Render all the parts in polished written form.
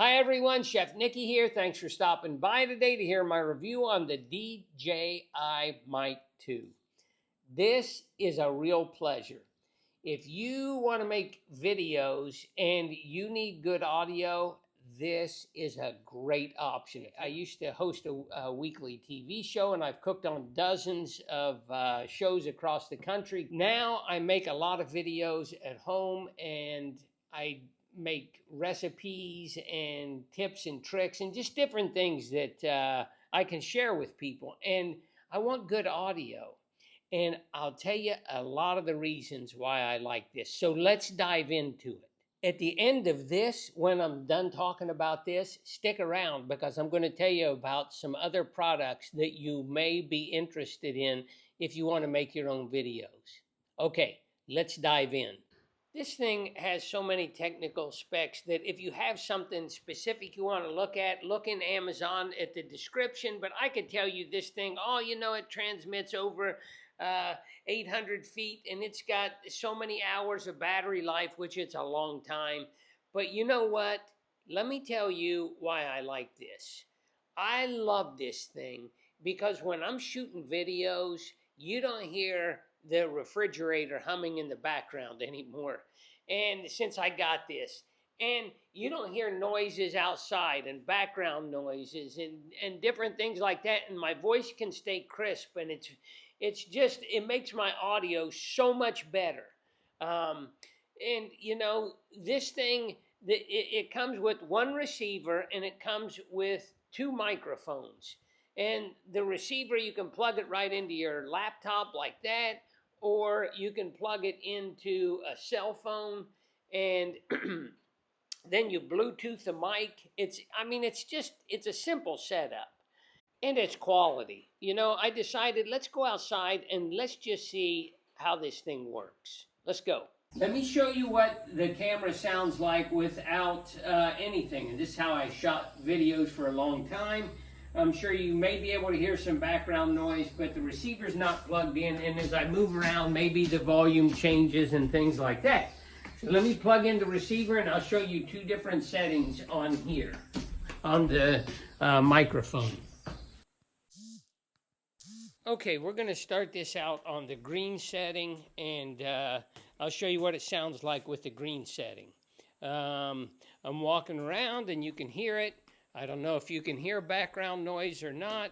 Hi everyone, Chef Nicky here. Thanks for stopping by today to hear my review on the DJI Mic 2. This is a real pleasure. If you want to make videos and you need good audio, this is a great option. I used to host a weekly TV show and I've cooked on dozens of shows across the country. Now I make a lot of videos at home and I make recipes and tips and tricks and just different things that I can share with people. And I want good audio. And I'll tell you a lot of the reasons why I like this. So let's dive into it. At the end of this, when I'm done talking about this, stick around because I'm going to tell you about some other products that you may be interested in if you want to make your own videos. Okay, let's dive in. This thing has so many technical specs that if you have something specific you want to look at, look in Amazon at the description. But I could tell you this thing, it transmits over 800 feet and it's got so many hours of battery life, which it's a long time. But you know what? Let me tell you why I like this. I love this thing because when I'm shooting videos, you don't hear the refrigerator humming in the background anymore. And since I got this, and you don't hear noises outside and background noises and different things like that. And my voice can stay crisp and it makes my audio so much better. This thing, it comes with one receiver and it comes with two microphones. And the receiver, you can plug it right into your laptop like that, or you can plug it into a cell phone and then you Bluetooth the mic. It's a simple setup and it's quality. I decided let's go outside and let's just see how this thing works. Let's go. Let me show you what the camera sounds like without anything. And this is how I shot videos for a long time. I'm sure you may be able to hear some background noise, but the receiver's not plugged in, and as I move around, maybe the volume changes and things like that. So let me plug in the receiver, and I'll show you two different settings on here, on the microphone. Okay, we're going to start this out on the green setting, and I'll show you what it sounds like with the green setting. I'm walking around, and you can hear it. I don't know if you can hear background noise or not.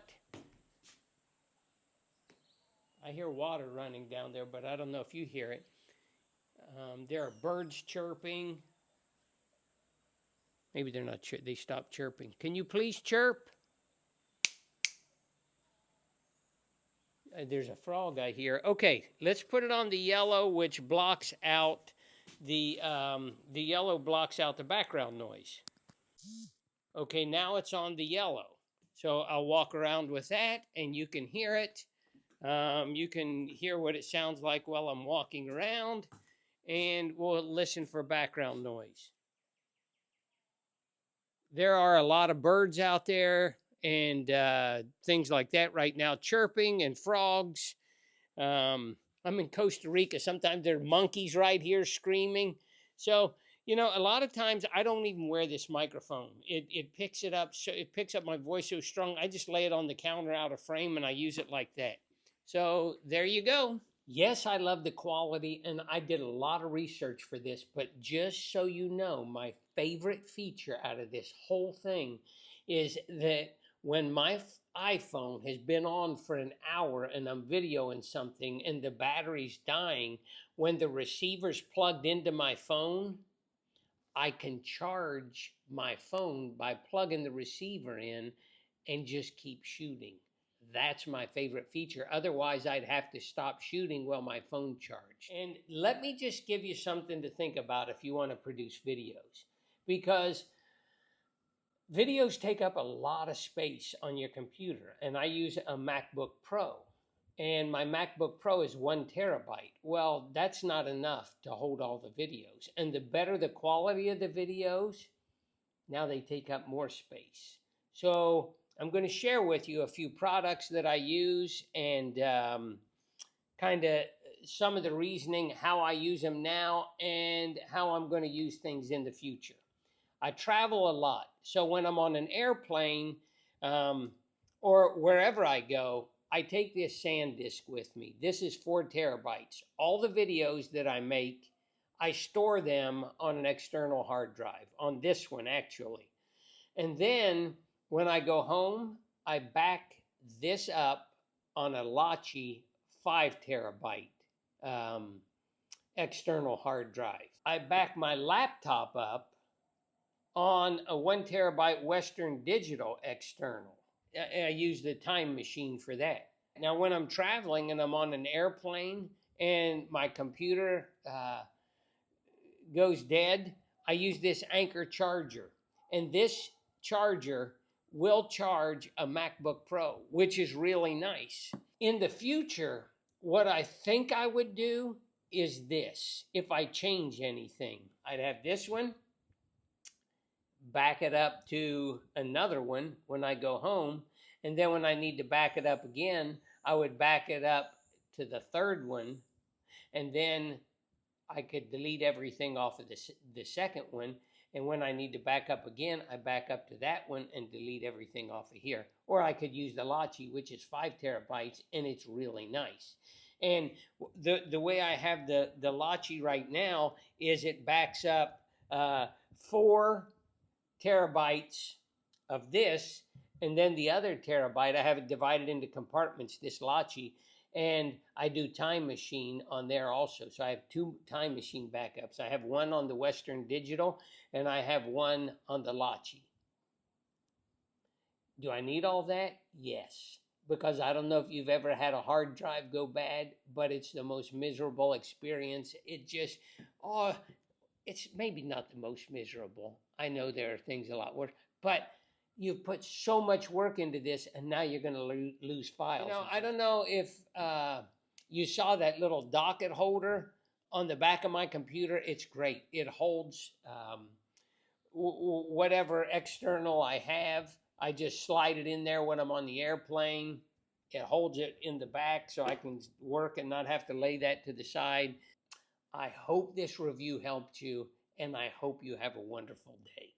I hear water running down there, but I don't know if you hear it. There are birds chirping. Maybe they're not, they stopped chirping. Can you please chirp? There's a frog I hear. Okay, let's put it on the yellow, which blocks out the yellow blocks out the background noise. Okay, now it's on the yellow. So I'll walk around with that and you can hear it. You can hear what it sounds like while I'm walking around, and we'll listen for background noise. There are a lot of birds out there and things like that right now, chirping and frogs. I'm in Costa Rica. Sometimes there are monkeys right here screaming. So, a lot of times I don't even wear this microphone. It picks it up. So it picks up my voice so strong. I just lay it on the counter out of frame and I use it like that. So there you go. Yes, I love the quality and I did a lot of research for this, but just so you know, my favorite feature out of this whole thing is that when my iPhone has been on for an hour and I'm videoing something and the battery's dying, when the receiver's plugged into my phone, I can charge my phone by plugging the receiver in and just keep shooting. That's my favorite feature. Otherwise, I'd have to stop shooting while my phone charged. And let me just give you something to think about if you want to produce videos, because videos take up a lot of space on your computer, and I use a MacBook Pro. And my MacBook Pro is 1 terabyte. Well, that's not enough to hold all the videos. And the better the quality of the videos, now they take up more space. So I'm going to share with you a few products that I use and kind of some of the reasoning, how I use them now, and how I'm going to use things in the future. I travel a lot, So when I'm on an airplane or wherever I go, I take this SanDisk with me. This is 4 terabytes. All the videos that I make, I store them on an external hard drive, on this one actually. And then when I go home, I back this up on a Logi 5 terabyte external hard drive. I back my laptop up on a 1 terabyte Western Digital external. I use the Time Machine for that. Now, when I'm traveling and I'm on an airplane and my computer goes dead, I use this Anchor charger. And this charger will charge a MacBook Pro, which is really nice. In the future, what I think I would do is this. If I change anything, I'd have this one, back it up to another one when I go home, and then when I need to back it up again, I would back it up to the third one, and then I could delete everything off of the second one, and when I need to back up again, I back up to that one and delete everything off of here. Or I could use the Logi, which is 5 terabytes, and it's really nice. And the way I have the Logi right now is it backs up 4 terabytes of this, and then the other terabyte, I have it divided into compartments, this Logi, and I do Time Machine on there also. So I have 2 Time Machine backups. I have one on the Western Digital, and I have one on the Logi. Do I need all that? Yes. Because I don't know if you've ever had a hard drive go bad, but it's the most miserable experience. It just, it's maybe not the most miserable. I know there are things a lot worse, but you've put so much work into this, and now you're going to lose files. You know, I don't know if you saw that little docket holder on the back of my computer. It's great. It holds whatever external I have. I just slide it in there when I'm on the airplane. It holds it in the back so I can work and not have to lay that to the side. I hope this review helped you, and I hope you have a wonderful day.